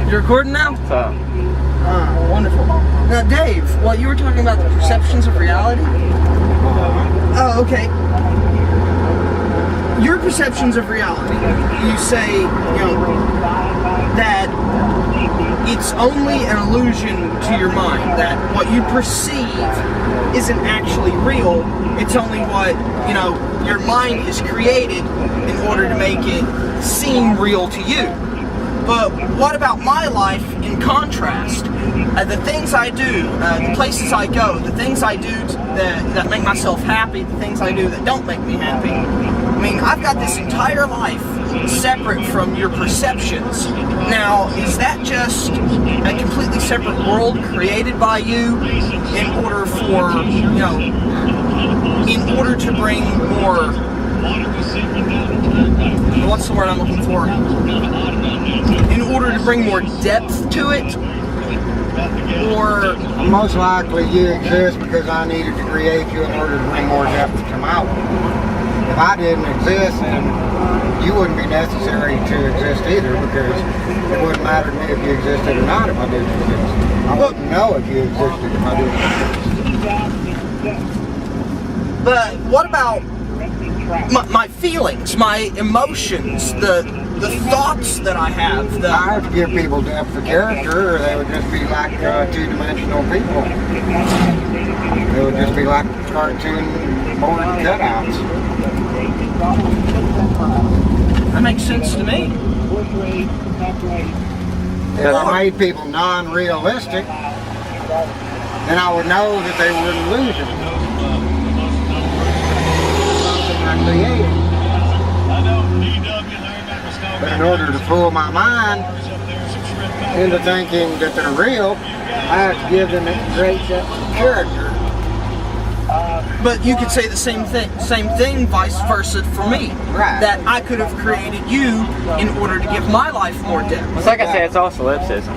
You're recording now? So. Wonderful. Now, Dave, while you were talking about the perceptions of reality. Oh, okay. Your perceptions of reality. You say, that it's only an illusion to your mind. That what you perceive isn't actually real. It's only what your mind has created in order to make it seem real to you. But what about my life in contrast? The things I do, the places I go, the things I do that make myself happy, the things I do that don't make me happy. I mean, I've got this entire life separate from your perceptions. Now, is that just a completely separate world created by you in order for, in order to bring more, what's the word I'm looking for? In order to bring more depth to it? Or most likely you exist because I needed to create you in order to bring more depth to my world. If I didn't exist, then you wouldn't be necessary to exist either, because it wouldn't matter to me if you existed or not if I didn't exist. I wouldn't know if you existed if I didn't exist. But what about my feelings, my emotions, the thoughts that I have? I have to give people depth of character, or they would just be like two-dimensional people. They would just be like cartoon board cutouts. That makes sense to me. If I made people non-realistic, then I would know that they were an illusion. Something I created. But in order to fool my mind into thinking that they're real, I have to give them a great depth of character. But you could say the same thing, vice versa for me. Right. That I could have created you in order to give my life more depth. It's like I said, it's all solipsism.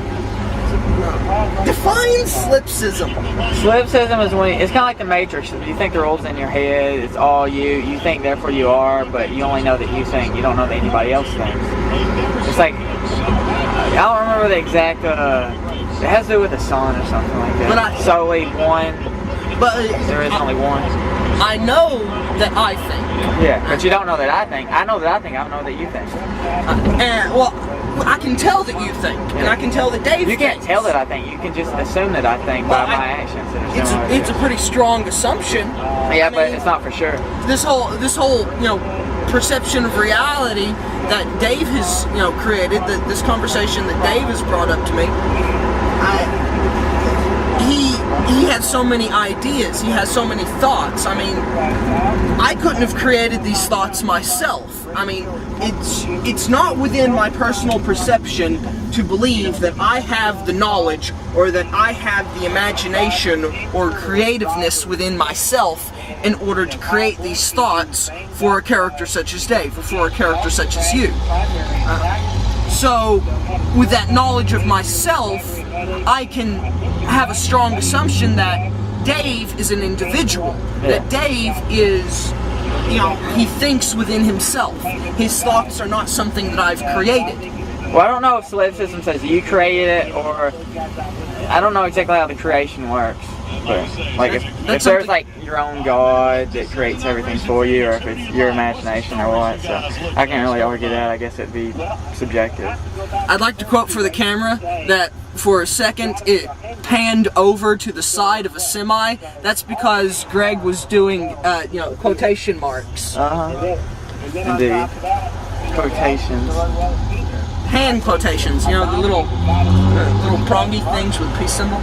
Define solipsism. Solipsism is when it's kind of like the Matrix. You think the rules in your head. It's all you. You think, therefore you are. But you only know that you think. You don't know that anybody else thinks. It's like I don't remember the exact. It has to do with the sun or something like that. But solely one. But there is only one. I know that I think. Yeah, but you don't know that I think. I know that I think. I don't know that you think. And well, I can tell that you think, and I can tell that Dave. You can't tell that I think. You can just assume that I think by my actions. It's a pretty strong assumption. Yeah, but it's not for sure. This whole perception of reality that Dave has created, this conversation that Dave has brought up to me. He had so many ideas. He has so many thoughts. I mean, I couldn't have created these thoughts myself. I mean, it's not within my personal perception to believe that I have the knowledge or that I have the imagination or creativeness within myself in order to create these thoughts for a character such as Dave or for a character such as you. So, with that knowledge of myself, I can have a strong assumption that Dave is an individual. That Dave is, he thinks within himself. His thoughts are not something that I've created. Well, I don't know if solipsism says you created it, or I don't know exactly how the creation works. But like if there's like your own God that creates everything for you, or if it's your imagination or what, so I can't really argue that. I guess it'd be subjective. I'd like to quote for the camera that for a second it panned over to the side of a semi. That's because Greg was doing quotation marks. Indeed. Quotations. Hand quotations, the little prongy things with a peace symbol.